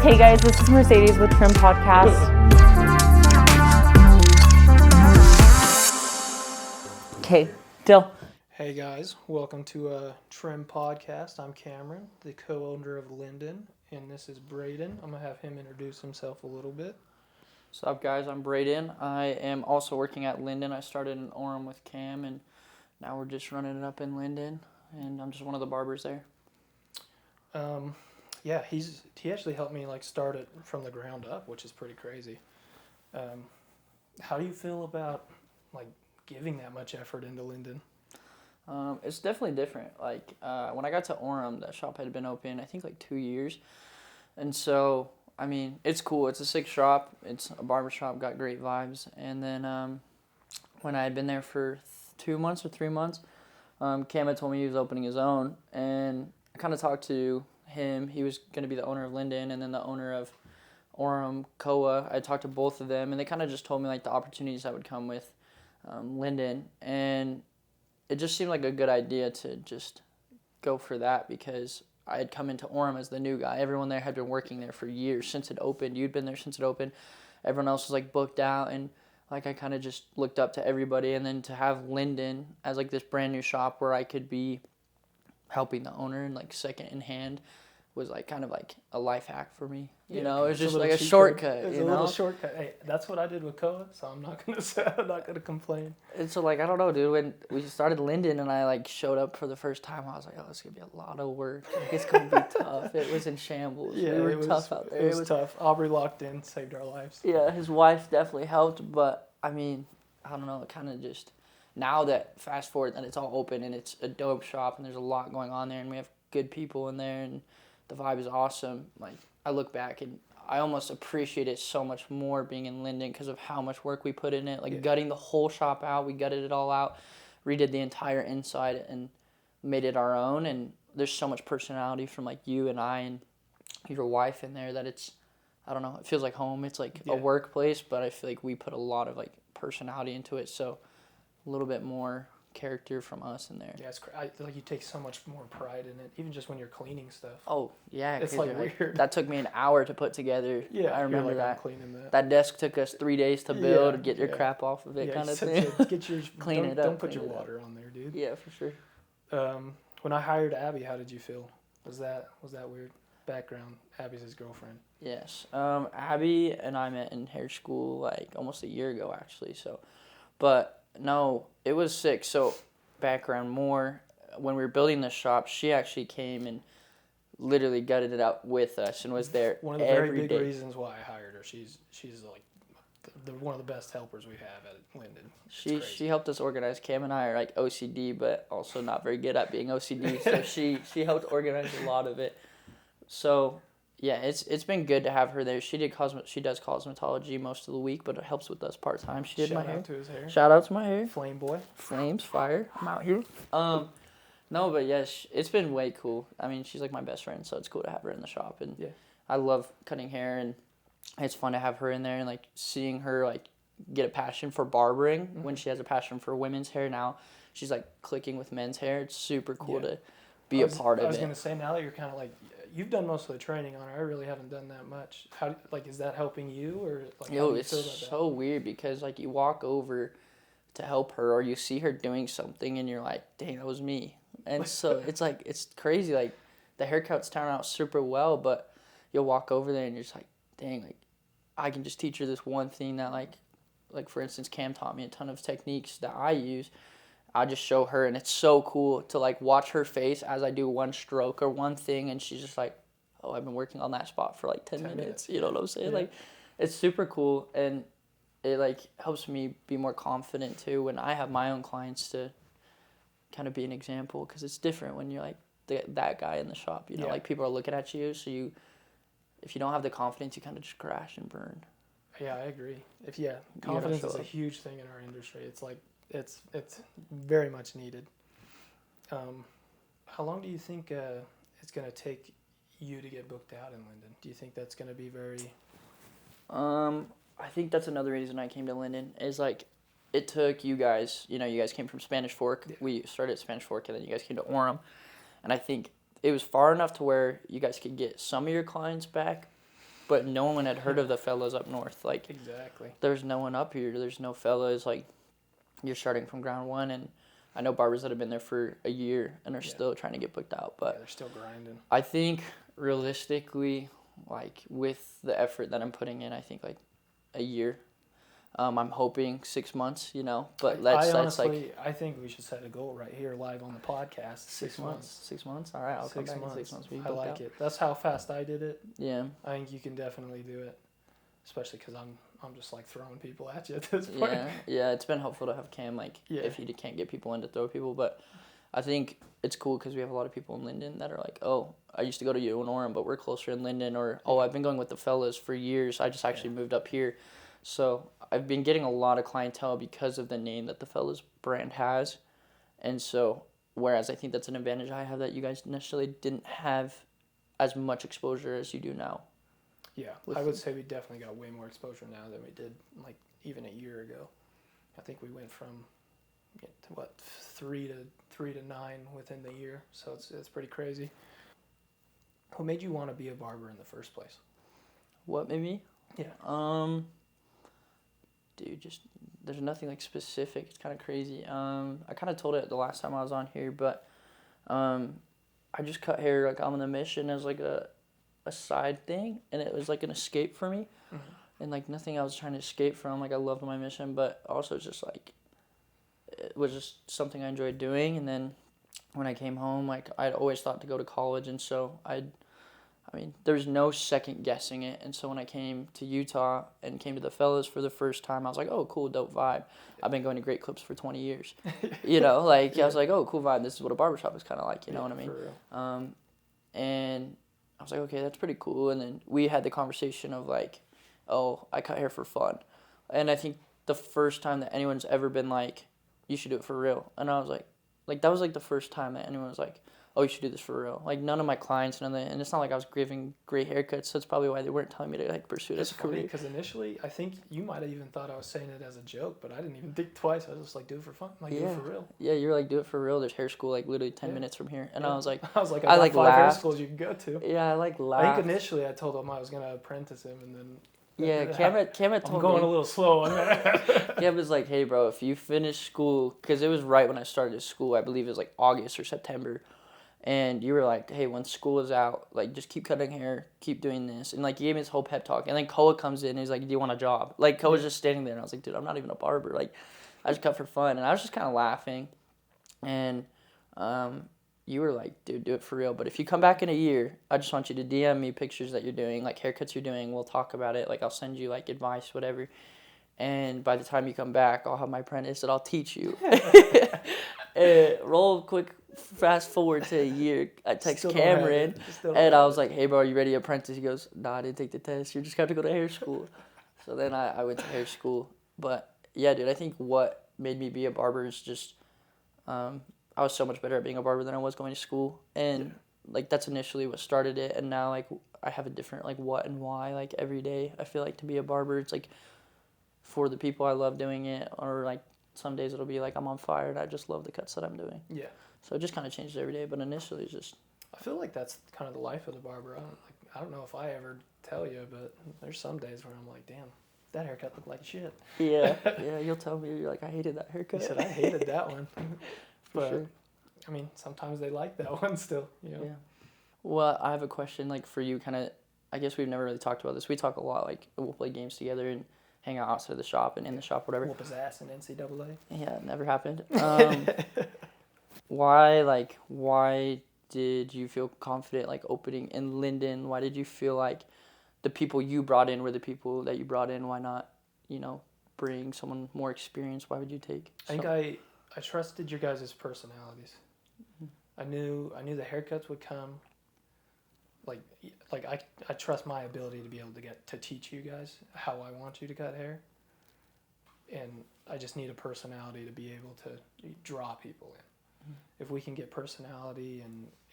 Hey guys, this is Mercedes with Trim Podcast. Okay, Dill. Hey guys, welcome to Trim Podcast. I'm Cameron, the co-owner of Linden, and this is Braydon. I'm going to have him introduce himself a little bit. What's up, guys? I'm Braydon. I am also working at Linden. I started in Orem with Cam, and now we're just running it up in Linden, and I'm just one of the barbers there. Yeah, he actually helped me start it from the ground up, which is pretty crazy. How do you feel about giving that much effort into Linden? It's definitely different. When I got to Orem, that shop had been open, I think 2 years, and so I mean, it's cool. It's a sick shop. It's a barber shop. Got great vibes. And then when I had been there for 2 months or 3 months, Cam had told me he was opening his own, and I kind of talked to him. He was going to be the owner of Linden and then the owner of Orem, Koa. I talked to both of them, and they kind of just told me the opportunities that would come with Linden, and it just seemed like a good idea to just go for that because I had come into Orem as the new guy. Everyone there had been working there for years since it opened. You'd been there since it opened. Everyone else was booked out, and I kind of just looked up to everybody. And then to have Linden as this brand new shop where I could be helping the owner and second in hand was kind of a life hack for me. You know, it was just a shortcut. It's a little shortcut. Hey, that's what I did with Koa, so I'm not gonna complain. And so I don't know, dude. When we started Linden and I showed up for the first time, I was like, oh, it's gonna be a lot of work. It's gonna be tough. It was in shambles. Yeah, we were tough out there. It was tough. Aubrey locked in, saved our lives. Yeah, his wife definitely helped, but I mean, I don't know. It kind of just now that fast forward that it's all open and it's a dope shop and there's a lot going on there and we have good people in there and the vibe is awesome. I look back and I almost appreciate it so much more being in Linden because of how much work we put in it. Gutting the whole shop out, we gutted it all out, redid the entire inside and made it our own. And there's so much personality from you and I and your wife in there that it's, I don't know, it feels like home. It's a workplace, but I feel we put a lot of personality into it. So a little bit more character from us in there. Yeah, it's you take so much more pride in it, even just when you're cleaning stuff. Oh yeah, it's weird. That took me an hour to put together. Yeah, I remember that. I'm cleaning that. That desk took us 3 days to build, get your crap off of it, kind of thing. Clean it up. Don't put your water on there, dude. Yeah, for sure. When I hired Abby, how did you feel? Was that weird? Background: Abby's his girlfriend. Yes, Abby and I met in hair school almost a year ago actually. So, but. No, it was sick. So, background more, when we were building the shop, she actually came and literally gutted it out with us and was there one of the very big reasons why I hired her. She's one of the best helpers we have at Linden. She helped us organize. Cam and I are OCD, but also not very good at being OCD. So she helped organize a lot of it. So. Yeah, it's been good to have her there. She does cosmetology most of the week, but it helps with us part time. She did my hair. Shout out to his hair. Shout out to my hair. Flame boy. Flames, fire. I'm out here. No, but yes, it's been way cool. I mean, she's my best friend, so it's cool to have her in the shop, and I love cutting hair, and it's fun to have her in there and seeing her get a passion for barbering when she has a passion for women's hair now. She's clicking with men's hair. It's super cool to be a part of it. I was gonna say, now that you're kind of you've done most of the training on her. I really haven't done that much. How is that helping you or Yo, it's so weird because you walk over to help her or you see her doing something and you're like, dang, that was me. And so it's it's crazy. The haircuts turn out super well, but you'll walk over there and you're just dang, I can just teach her this one thing that for instance, Cam taught me a ton of techniques that I use. I just show her, and it's so cool to watch her face as I do one stroke or one thing, and she's just oh, I've been working on that spot for 10 minutes. You know what I'm saying? Yeah. It's super cool, and it helps me be more confident too when I have my own clients to kind of be an example, because it's different when you're that guy in the shop. You know, people are looking at you, so if you don't have the confidence, you kind of just crash and burn. Yeah, I agree. Confidence is a huge thing in our industry. It's it's very much needed. How long do you think it's going to take you to get booked out in Linden? Do you think that's going to be very... I think that's another reason I came to Linden is it took you guys, you guys came from Spanish Fork. Yeah. We started at Spanish Fork and then you guys came to Orem. And I think it was far enough to where you guys could get some of your clients back, but no one had heard of the fellows up north. Like, Exactly. there's no one up here. There's no fellows. Like, you're starting from ground one, and I know barbers that have been there for a year and are still trying to get booked out. But they're still grinding. I think realistically, like, with the effort that I'm putting in, I think like a year. I'm hoping 6 months, but I think we should set a goal right here live on the podcast. 6 months. 6 months. All right, I'll come back in 6 months. I like it. That's how fast I did it. Yeah. I think you can definitely do it, especially because I'm just like throwing people at you at this point. Yeah. It's been helpful to have Cam, if you can't get people in to throw people, but I think it's cool because we have a lot of people in Linden that are like, oh, I used to go to you in Orem, but we're closer in Linden, or oh, I've been going with the fellas for years. I just actually moved up here. So I've been getting a lot of clientele because of the name that the fellas brand has. And so, whereas I think that's an advantage I have that you guys necessarily didn't have as much exposure as you do now. Yeah, I would say we definitely got way more exposure now than we did like even a year ago. I think we went from to 3 to 9 within the year, so it's pretty crazy. What made you want to be a barber in the first place? What made me? Yeah. Dude, just there's nothing like specific. It's kind of crazy. I kind of told it the last time I was on here, but I just cut hair like I'm on a mission as like a side thing, and it was like an escape for me, and like nothing I was trying to escape from. Like I loved my mission, but also just like it was just something I enjoyed doing. And then when I came home, like I'd always thought to go to college, and so there was no second guessing it. And so when I came to Utah and came to the fellas for the first time, I was like, oh, cool, dope vibe. I've been going to Great Clips for 20 years. I was like, oh, cool vibe. This is what a barbershop is kind of like, you know what I mean? For real. And I was like, okay, that's pretty cool. And then we had the conversation of like, oh, I cut hair for fun. And I think the first time that anyone's ever been like, you should do it for real. And I was like that was like the first time that anyone was like, oh, you should do this for real. Like none of my clients, and it's not like I was giving great haircuts, so that's probably why they weren't telling me to like pursue it as a career. Because initially, I think you might have even thought I was saying it as a joke, but I didn't even think twice. I was just like, do it for fun, like do it for real. Yeah, you're like, do it for real. There's hair school like literally 10 minutes from here, and I was like, I got 5 hair schools you can go to. Yeah, I like laughed. I think initially I told him I was gonna apprentice him, and then. Yeah, Cam had told me. I'm going a little slow on that. Cam was like, hey, bro, if you finish school, because it was right when I started school, I believe it was like August or September, and you were like, hey, when school is out, like, just keep cutting hair, keep doing this. And, like, he gave me this whole pep talk. And then Koa comes in and he's like, do you want a job? Like, Koa's just standing there, and I was like, dude, I'm not even a barber. Like, I just cut for fun. And I was just kind of laughing. And you were like, dude, do it for real. But if you come back in a year, I just want you to DM me pictures that you're doing, like haircuts you're doing. We'll talk about it. Like, I'll send you, like, advice, whatever. And by the time you come back, I'll have my apprentice that I'll teach you. Roll quick, fast forward to a year. I text Cameron, and I was like, hey, bro, are you ready to apprentice? He goes, nah, I didn't take the test. You're just going to go to hair school. So then I went to hair school. But, yeah, dude, I think what made me be a barber is just I was so much better at being a barber than I was going to school. And, like, that's initially what started it. And now, like, I have a different, like, what and why, like, every day. I feel like to be a barber, it's, like, for the people I love doing it, or, like, some days it'll be, like, I'm on fire and I just love the cuts that I'm doing. Yeah. So it just kind of changes every day. But initially, it's just... I feel like that's kind of the life of the barber. I don't know if I ever tell you, but there's some days where I'm like, damn, that haircut looked like shit. Yeah, you'll tell me, you're like, I hated that haircut. He said, I hated that one. But, sure. I mean, sometimes they like that one still, you know? Yeah. Well, I have a question, like, for you, kind of, I guess we've never really talked about this. We talk a lot, like, we'll play games together and hang out outside the shop and in the shop, whatever. Whoop his ass in NCAA. Yeah, it never happened. Why did you feel confident, like, opening in Linden? Why did you feel like the people you brought in were the people that you brought in? Why not, bring someone more experienced? Why would you take... I think I trusted your guys' personalities. I knew the haircuts would come. Like I trust my ability to be able to teach you guys how I want you to cut hair. And I just need a personality to be able to draw people in. If we can get personality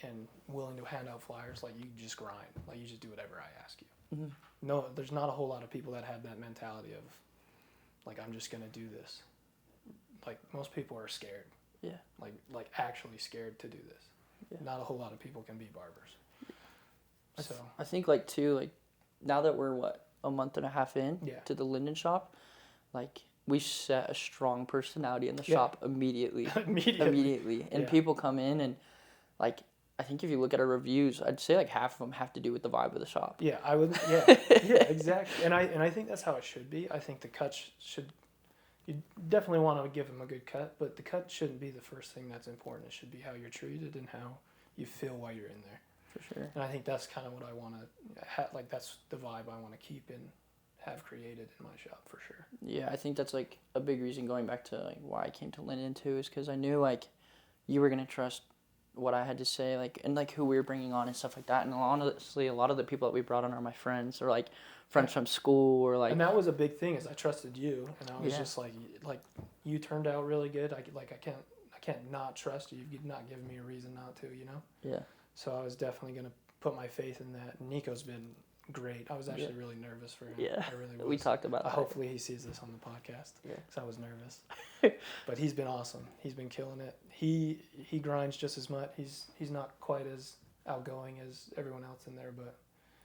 and willing to hand out flyers, like, you just grind. Like, you just do whatever I ask you. No, there's not a whole lot of people that have that mentality of, like, I'm just going to do this. Like, most people are scared. Yeah. Like actually scared to do this. Yeah. Not a whole lot of people can be barbers. So I think, like, too, like, now that we're a month and a half in Yeah. to the Linden shop, like we set a strong personality in the Yeah. shop immediately. Immediately. And Yeah. people come in and like I think if you look at our reviews, I'd say like half of them have to do with the vibe of the shop. Yeah, I would. Yeah, yeah, exactly. And I think that's how it should be. I think the cut should. You definitely want to give them a good cut, but the cut shouldn't be the first thing that's important. It should be how you're treated and how you feel while you're in there. For sure. And I think that's kind of what I want to like. That's the vibe I want to keep and have created in my shop for sure. Yeah, I think that's like a big reason going back to like why I came to Linden too is because I knew like you were gonna trust what I had to say, like and like who we were bringing on and stuff like that. And honestly, a lot of the people that we brought on are my friends or like friends from school or like. And that was a big thing is I trusted you, and I was Yeah. just like you turned out really good. I can't not trust you. You've not given me a reason not to, you know. Yeah. So I was definitely gonna put my faith in that. Nico's been great. I was actually really nervous for him. Yeah. I really was. We talked about that. Hopefully he sees this on the podcast. Yeah. Because I was nervous. But he's been awesome. He's been killing it. He grinds just as much. He's not quite as outgoing as everyone else in there, but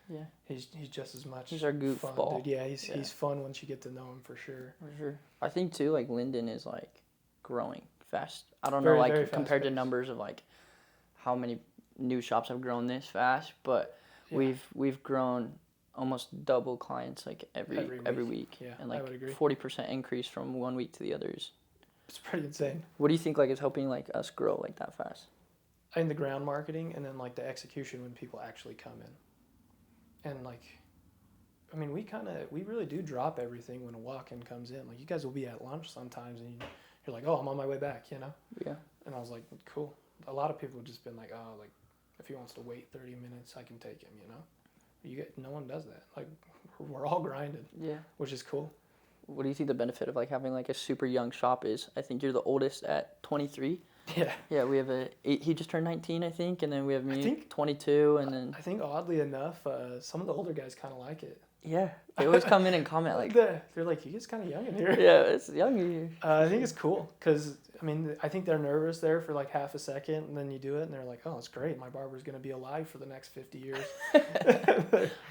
Yeah. he's just as much. He's our fun, goofball. dude. Yeah, he's fun once you get to know him for sure. For sure. I think too, like Linden is like growing fast. I don't Very, know, very like compared to fast-paced. numbers of like how many new shops have grown this fast, but Yeah. we've grown almost double clients like every Every week. Yeah, And I like would agree. 40% increase from one week to the others. It's pretty insane. What do you think like is helping like us grow like that fast? In the ground marketing and then like the execution when people actually come in. And like, I mean, we really do drop everything when a walk-in comes in. Like you guys will be at lunch sometimes and you're like, oh, I'm on my way back, you know? Yeah. And I was like, cool. A lot of people have just been like, oh, like if he wants to wait 30 minutes, I can take him, you know? No one does that. Like we're all grinded, Yeah. which is cool. What do you think the benefit of like having like a super young shop is? I think you're the oldest at 23. Yeah. Yeah, we have he just turned 19, I think, and then we have me, think- 22, and then I think oddly enough, some of the older guys kind of like it. yeah, they always come in and comment like, They're like, you guys kind of young in here. yeah, it's young here. I think it's cool because, I mean, I think they're nervous there for like half a second and then you do it and they're like, oh, it's great. My barber's going to be alive for the next 50 years.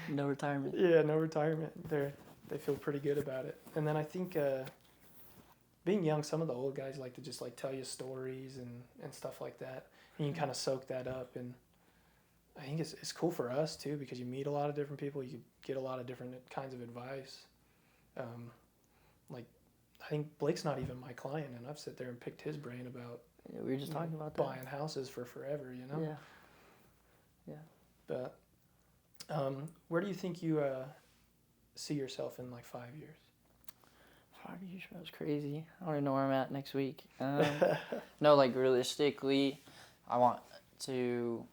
No retirement. Yeah, no retirement. They feel pretty good about it. And then I think being young, some of the old guys like to just like tell you stories and stuff like that. And you can kind of soak that up. And I think it's cool for us too because you meet a lot of different people. You get a lot of different kinds of advice. Like I think Blake's not even my client, and I've sit there and picked his brain about Yeah, we were just talking about that. buying houses for forever, you know. Yeah. But where do you think you see yourself in like 5 years? 5 years, that was crazy. I don't even know where I'm at next week. No, like realistically, I want to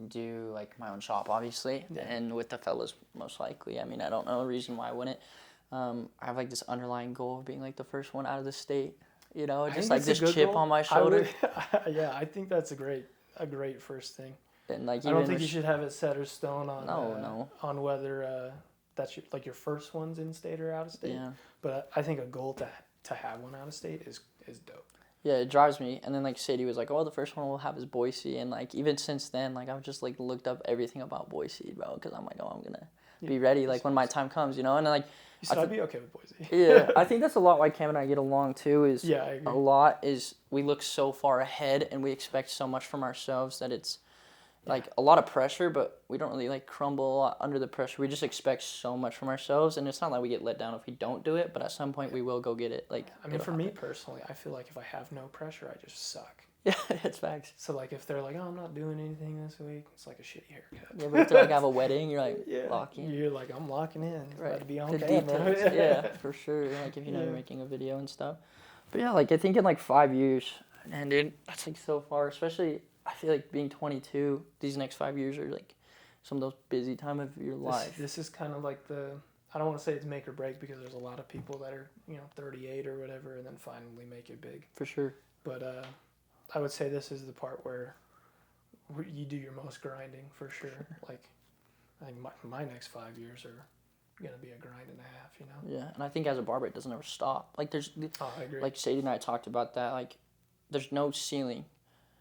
do like my own shop, obviously, Yeah. and with the fellas, most likely. I mean, I don't know a reason why I wouldn't. I have like this underlying goal of being like the first one out of the state. You know, I just think like that's a this good chip goal. on my I shoulder. would- yeah, I think that's a great first thing. And like I don't even think you should have it set or stone on No. on whether that's like your first one's in state or out of state. Yeah. But I think a goal to have one out of state is dope. Yeah, it drives me. And then like Sadie was like, "Oh, the first one we'll have is Boise," and like even since then, like I've just like looked up everything about Boise, bro, because I'm like, oh, I'm gonna be ready like when my time comes, you know. And like, You said I'd be okay with Boise. yeah, I think that's a lot why Cam and I get along too. Is Yeah, I agree. a lot is we look so far ahead and we expect so much from ourselves that it's like a lot of pressure, but we don't really like crumble under the pressure. We just expect so much from ourselves, and it's not like we get let down if we don't do it. But at some point, we will go get it. Like I mean, it'll for me happen. personally, I feel like if I have no pressure, I just suck. Yeah, it's facts. So like if they're like, oh, I'm not doing anything this week, it's like a shitty haircut. Yeah, but if they like have a wedding, you're like locking. You're like, I'm locking in. It's about to be on The camera. details, yeah, for sure. Like if you know Yeah. you're making a video and stuff. But yeah, like I think in like 5 years, and dude, that's like so far. Especially I feel like being 22, these next 5 years are like some of those busy time of your life. This is kind of like I don't want to say it's make or break because there's a lot of people that are 38 or whatever and then finally make it big. For sure. But I would say this is the part where you do your most grinding for sure. Like I think my next 5 years are gonna be a grind and a half. Yeah, and I think as a barber, it doesn't ever stop. Like there's, Oh, I agree. like Sadie and I talked about that. Like there's no ceiling.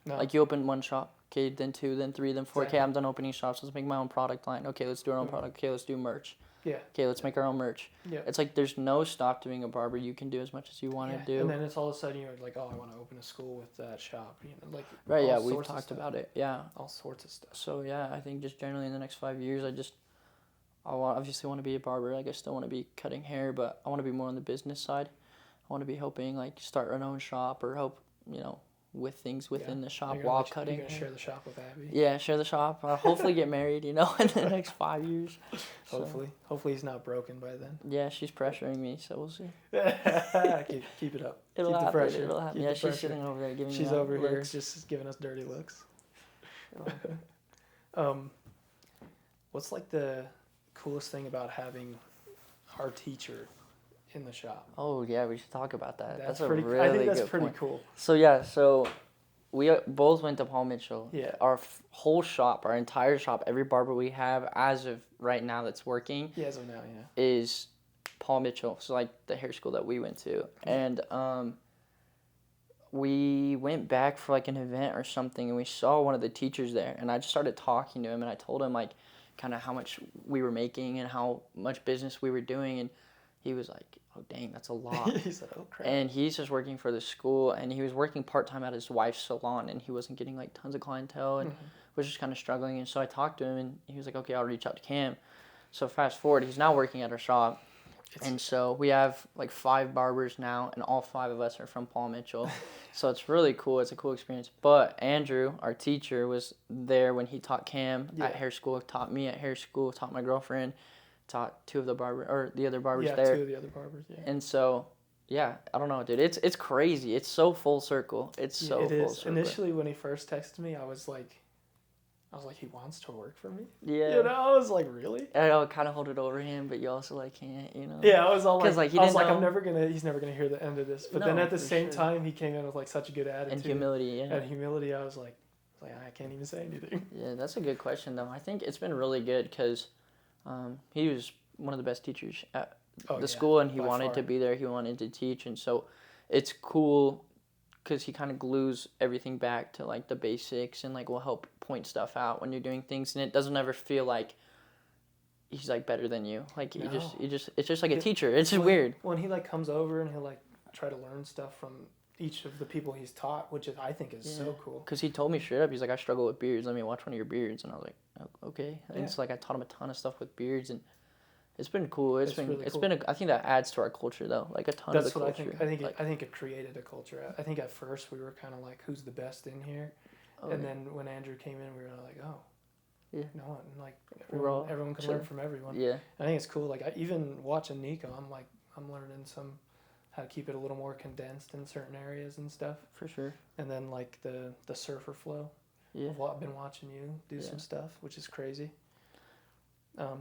No. Like you open one shop, Okay, then 2, then 3, then 4. Okay, I'm done opening shops. Let's make my own product line. Okay, let's do our own product. Okay, let's do merch. Yeah. Okay, let's make our own merch. Yeah. It's like there's no stop doing a barber. You can do as much as you want to do. And then it's all of a sudden you're like, oh, I want to open a school with that shop. You know, like Right, yeah, we've talked about it. Yeah. All sorts of stuff. So, yeah, I think just generally in the next 5 years, obviously want to be a barber. Like, I still want to be cutting hair, but I want to be more on the business side. I want to be helping, like, start our own shop or help, with things within the shop while cutting. You're going to share the shop with Abby? Yeah, share the shop. Hopefully get married, in the next 5 years. Hopefully. So. Hopefully he's not broken by then. Yeah, she's pressuring me, so we'll see. keep it up. It'll keep happen. the pressure. It'll happen. Keep yeah, the pressure. She's sitting over there giving me She's over looks. here just giving us dirty looks. What's like the coolest thing about having our teacher in the shop? Oh yeah, we should talk about that. That's a pretty. really I think that's good pretty point. cool. So we both went to Paul Mitchell. Yeah. Our whole shop, our entire shop, every barber we have as of right now that's working. Yeah, as of now, yeah. Is Paul Mitchell. So like the hair school that we went to, and we went back for like an event or something, and we saw one of the teachers there, and I just started talking to him, and I told him like kind of how much we were making and how much business we were doing, and he was like, oh dang, that's a lot. He said, oh crap. And he's just working for the school, and he was working part-time at his wife's salon, and he wasn't getting like tons of clientele, and was just kind of struggling. And so I talked to him, and he was like, okay, I'll reach out to Cam. So fast forward, he's now working at our shop. And so we have like 5 barbers now, and all 5 of us are from Paul Mitchell. So it's really cool. It's a cool experience. But Andrew, our teacher, was there when he taught Cam at hair school, taught me at hair school, taught my girlfriend, taught 2 of the other barbers there. Yeah, 2 of the other barbers, yeah. And so, yeah, I don't know, dude. It's crazy. It's so full circle. It's so it full is. circle. Initially, when he first texted me, I was like, he wants to work for me? Yeah. I was like, really? I know, kind of hold it over him, but you also, like, can't, Yeah, I was all like, he didn't know. he's never gonna hear the end of this. But No, then at the for same sure. time, he came in with like such a good attitude. And humility, yeah. And humility, I was like, I can't even say anything. Yeah, that's a good question, though. I think it's been really good because he was one of the best teachers at the school, and he wanted to be there. He wanted to teach, and so it's cool because he kind of glues everything back to like the basics and like will help point stuff out when you're doing things, and it doesn't ever feel like he's like better than you. Like you just it's just like a teacher. It's just weird. When he like comes over and he'll like try to learn stuff from each of the people he's taught, which I think is so cool. Because he told me straight up, he's like, I struggle with beards. Let me watch one of your beards, and I was like, oh, okay. And it's like I taught him a ton of stuff with beards, and it's been cool. It's been really it's cool. been I think that adds to our culture though, like a ton of the culture. I think it created a culture. I think at first we were kind of like, who's the best in here? And then when Andrew came in, we were like, oh, no one, like everyone can learn from everyone. Yeah, I think it's cool. Like even watching Nico, I'm learning how to keep it a little more condensed in certain areas and stuff. for sure. And then like the surfer flow. Yeah, I've been watching you do some stuff, which is crazy.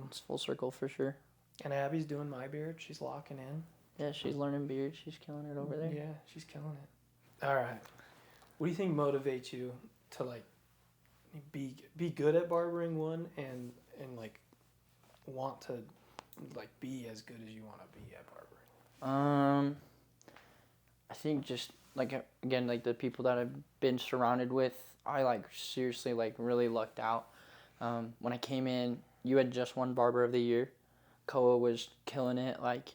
It's full circle for sure. And Abby's doing my beard. She's locking in. Yeah, she's learning beard. She's killing it over there. Yeah, she's killing it. All right. What do you think motivates you to like be good at barbering one and like want to like be as good as you want to be at barbering? I think just like again like the people that I've been surrounded with, I like seriously like really lucked out. When I came in, you had just won Barber of the Year. Koa was killing it. Like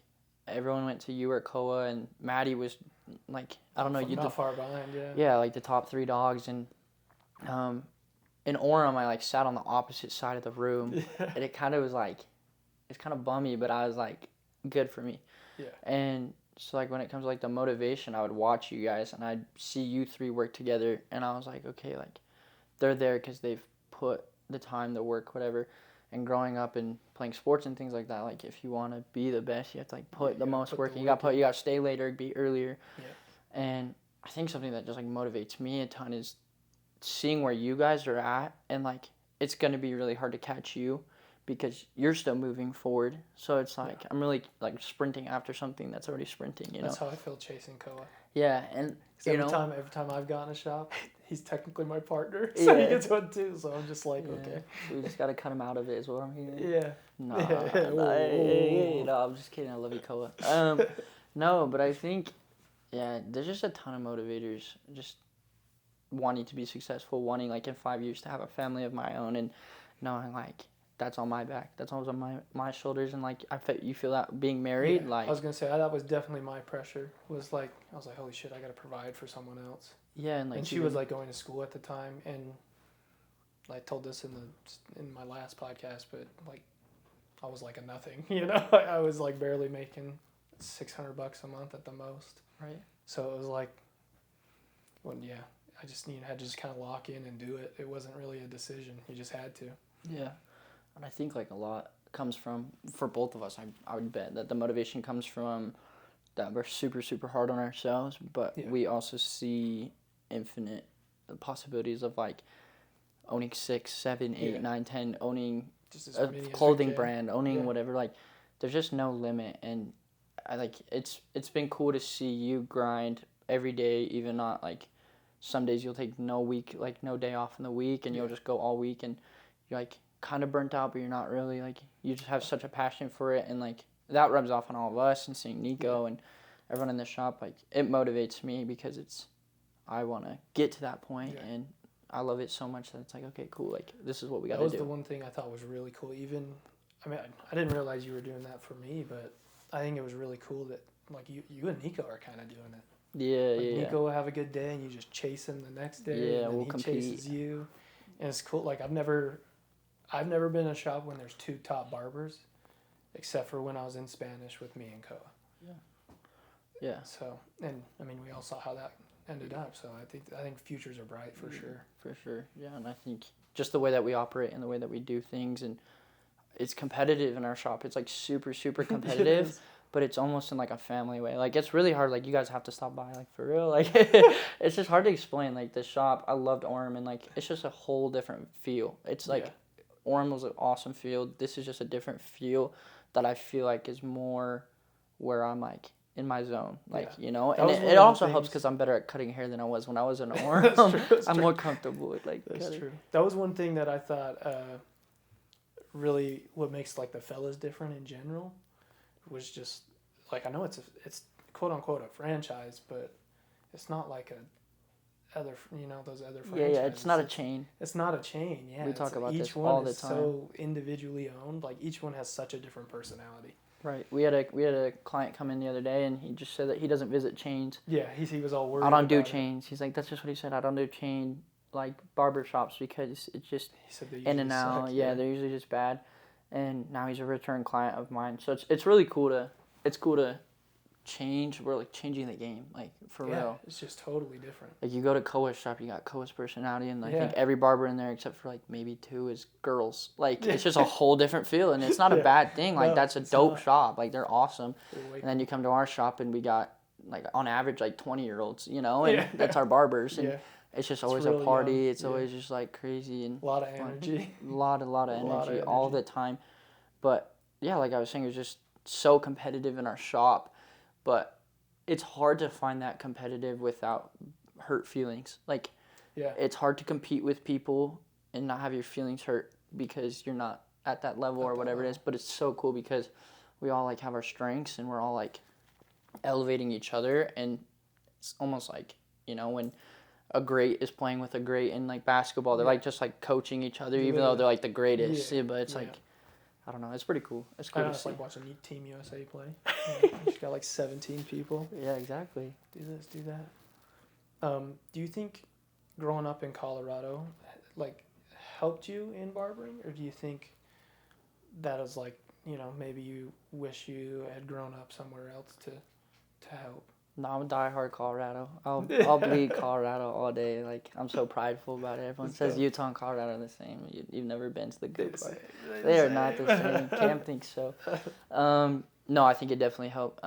everyone went to you or Koa, and Maddie was like Not far behind, yeah. Yeah, like the top 3 dogs, and in Orem I like sat on the opposite side of the room, and it kind of was like it's kind of bummy, but I was like good for me. Yeah. And so like when it comes to like the motivation, I would watch you guys and I'd see you 3 work together, and I was like, okay, like they're there because they've put the time, the work, whatever. And growing up and playing sports and things like that, like if you want to be the best, you have to like put the most work. You got to stay later, be earlier. Yeah. And I think something that just like motivates me a ton is seeing where you guys are at, and like it's gonna be really hard to catch you because you're still moving forward. So it's like I'm really like sprinting after something that's already sprinting. You know. That's how I feel chasing Koa. Yeah, and every time I've gotten a shop, he's technically my partner, so he gets one too. So I'm just like, okay. We just gotta cut him out of it, is what I'm hearing. Yeah. No, I'm just kidding. I love you, Koa. No, but I think, there's just a ton of motivators. Just wanting to be successful, wanting like in 5 years to have a family of my own, and knowing like that's on my back, that's always on my shoulders, and like you feel that being married, Yeah, like I was gonna say that was definitely my pressure. Was like I was like, holy shit, I gotta provide for someone else. yeah, and like And she was like going to school at the time, and I told this in my last podcast, but like I was like a nothing, I was like barely making $600 a month at the most. right. So it was like, well, yeah, I just had to just kind of lock in and do it. It wasn't really a decision. You just had to. Yeah, and I think like a lot comes from, for both of us, I would bet that the motivation comes from that we're super, super hard on ourselves, but Yeah. we also see infinite possibilities of like owning 6, 7, 8, Yeah. 9, 10, owning Just as a many as we clothing can. brand, owning Yeah. whatever. Like, there's just no limit, and I like it's been cool to see you grind every day, even not like some days you'll take no day off in the week, and you'll Yeah. just go all week, and you're like kind of burnt out, but you're not really. Like, you just have such a passion for it, and like that rubs off on all of us, and seeing Nico and everyone in the shop, like it motivates me because I want to get to that point, Yeah. and I love it so much that it's like, okay, cool, like this is what we got That to was do. the one thing I thought was really cool. Even, I mean, I didn't realize you were doing that for me, but I think it was really cool that like you and Nico are kind of doing it. Yeah, Like yeah. Nico will have a good day, and you just chase him the next day. Yeah, and then we'll he compete. chases you, and it's cool. Like I've never been in a shop when there's two top barbers, except for when I was in Spanish with me and Koa. Yeah, So, and I mean, we all saw how that ended up. So I think futures are bright for sure. for sure. Yeah, and I think just the way that we operate and the way that we do things, and it's competitive in our shop. It's like super, super competitive, is. but it's almost in like a family way. Like, it's really hard. Like, you guys have to stop by, like, for real. Like, it's just hard to explain. Like, the shop, I loved Orem, and like it's just a whole different feel. It's like Orem was an awesome feel. This is just a different feel that I feel like is more where I'm like in my zone, like, Yeah. and That was one it of the also helps things- because I'm better at cutting hair than I was when I was in That's Orem. true, that's I'm true. more comfortable with like That's cutting. true. That was one thing that I thought really what makes like the fellas different in general was just like I know it's quote unquote a franchise, but it's not like a other those other franchises. Yeah, it's not a chain. It's not a chain. Yeah, We talk about each this one all the is time. so individually owned. Like each one has such a different personality. Right. We had a client come in the other day, and he just said that he doesn't visit chains. Yeah, he was all worried. I don't do about it. chains. He's like, that's just what he said. I don't do chain like barber shops because it's just He said they in and usually out. suck, Yeah, they're usually just bad. And now he's a return client of mine. So it's really cool to change. We're like changing the game, like for real. It's just totally different. Like, you go to Koa's shop, you got Koa's personality, and I think Yeah. every barber in there except for like maybe 2 is girls. Like, it's just a whole different feel, and it's not a Yeah. bad thing. Like, No, that's a it's dope not. shop. Like, they're awesome. They're way And then you come to our shop, and we got like on average like 20-year-olds, and Yeah. that's our barbers, and Yeah. it's just It's always a really party. young. It's Yeah. always just like crazy and A lot of fun. energy. A lot of A lot energy of all energy. the time. But yeah, like I was saying, it was just so competitive in our shop, but it's hard to find that competitive without hurt feelings. Like, Yeah. it's hard to compete with people and not have your feelings hurt because you're not at that level or that whatever it is. But it's so cool because we all like have our strengths, and we're all like elevating each other, and it's almost like, when a great is playing with a great in like basketball, they're like just like coaching each other, even though they're like the greatest. Yeah. But it's Yeah. like, I don't know, it's pretty cool. It's I cool know, to it's see. like watching Team USA play. She's got like 17 people. Yeah, exactly. Do this, do that. Do you think growing up in Colorado like helped you in barbering, or do you think that is like maybe you wish you had grown up somewhere else to help? No, I'm a diehard Colorado. I'll bleed Colorado all day. Like, I'm so prideful about it. Everyone Let's says go. Utah and Colorado are the same. You've never been to the good They part. say- They are say. not the same. Cam thinks so. No, I think it definitely helped.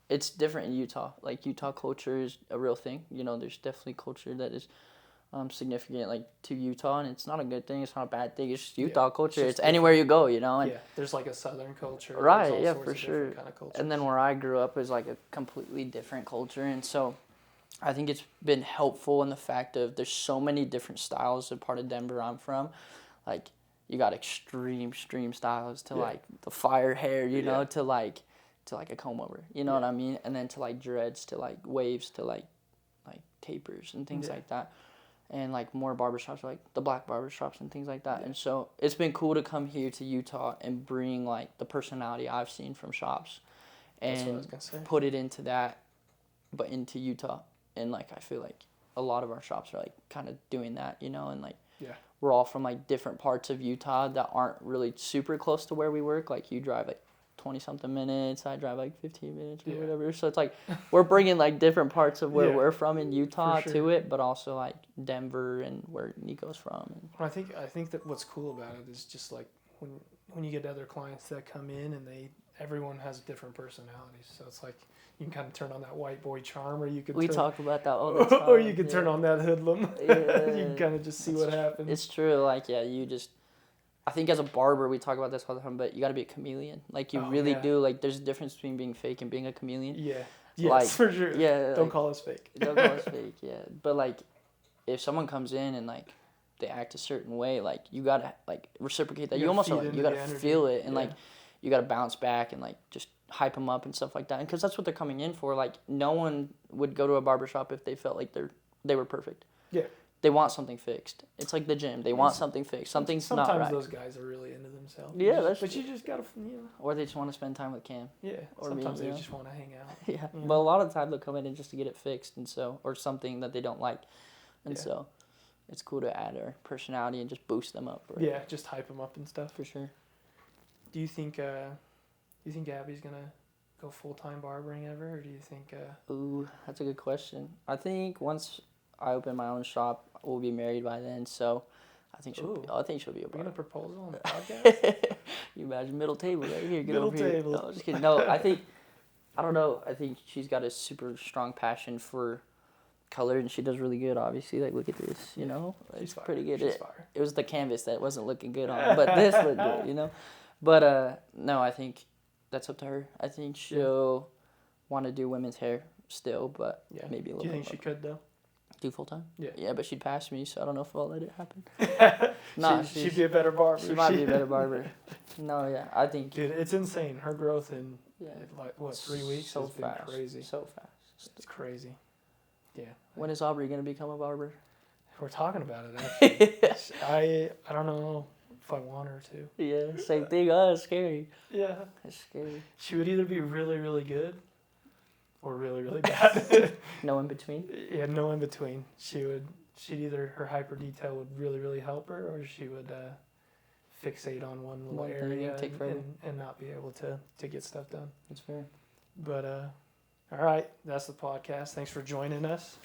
It's different in Utah. Like, Utah culture is a real thing. There's definitely culture that is significant, like, to Utah, and it's not a good thing. It's not a bad thing. It's just Utah culture. just It's anywhere you go, and Yeah, there's like a southern culture. There's Right, all yeah, sorts for of sure. different kind of cultures. And then where I grew up is like a completely different culture, and so I think it's been helpful in the fact of there's so many different styles of part of Denver I'm from. Like, you got extreme styles to like the fire hair, to like a comb over, you know what I mean? And then to like dreads, to like waves, to like tapers and things Yeah. like that. And like more barbershops, like the black barbershops and things like that. Yeah. And so it's been cool to come here to Utah and bring like the personality I've seen from shops That's what I was and gonna say. put it into that, but into Utah. And like I feel like a lot of our shops are like kind of doing that, you know, and like Yeah. we're all from like different parts of Utah that aren't really super close to where we work. Like you drive like 20 something minutes, I drive like 15 minutes or Yeah. whatever. So it's like we're bringing like different parts of where Yeah, we're from in Utah for to sure. it, but also like Denver and where Nico's from. And Well, I think that what's cool about it is just like when you get other clients that come in and everyone has different personalities. So it's like you can kind of turn on that white boy charm, or you could we turn, talk about that all the time. or you could yeah. turn on that hoodlum. Yeah. You can kind of just see what happens. It's true. Like, yeah, I think as a barber, we talk about this all the time, but you got to be a chameleon. Like, you Oh, really yeah. do. Like, there's a difference between being fake and being a chameleon. Yeah. Yes, like, for sure. Yeah. Don't like, call us fake. Don't call us fake, yeah. But, like, if someone comes in and, like, they act a certain way, like, you got to, like, reciprocate that. You You gotta almost, feed like, into you got the to energy. feel it. And, Yeah. like, you got to bounce back and, like, just hype them up and stuff like that. Because that's what they're coming in for. Like, no one would go to a barbershop if they felt like they were perfect. Yeah. They want something fixed. It's like the gym. They want something fixed. Something's not Sometimes right. those guys are really into themselves. Yeah, that's But true. you just gotta, you know. Or they just want to spend time with Cam. Yeah. Or me, Sometimes you they know? just want to hang out. Yeah. Yeah. But a lot of the time they'll come in just to get it fixed, and so, or something that they don't like. And Yeah. so it's cool to add our personality and just boost them up. Right? Yeah, just hype them up and stuff. For sure. Do you think Abby's gonna go full-time barbering ever, or do you think? Ooh, that's a good question. I think once I open my own shop, we'll be married by then. So I think she'll be a We're gonna barber. proposal on the podcast. You imagine middle table right here. Get Middle over here. table. No, just kidding. No, I don't know. I think she's got a super strong passion for color, and she does really good. Obviously, like look at this. You know, She's it's fire. pretty good. She's fire. It was the canvas that wasn't looking good on, but this looked good. You know, but no, I think that's up to her. I think she'll want to do women's hair still, but Yeah. maybe a Do little. you think bit she could though? do full time? Yeah. Yeah, but she'd pass me, so I don't know if I'll let it happen. She'd be a better barber. She might be a better barber. No, yeah, I think. Dude, it's insane. Her growth in Yeah. like what 3 weeks So has been fast. crazy. So fast. It's crazy. Yeah. When is Aubrey gonna become a barber? We're talking about it. Actually. I don't know if I want her to. Yeah, same thing. Oh, it's scary. Yeah. It's scary. She would either be really, really good or really, really bad. No in between. Yeah, no in between. She'd either, her hyper detail would really, really help her, or she would fixate on one little One thing area and take forever. and not be able to get stuff done. That's fair. But all right, that's the podcast. Thanks for joining us.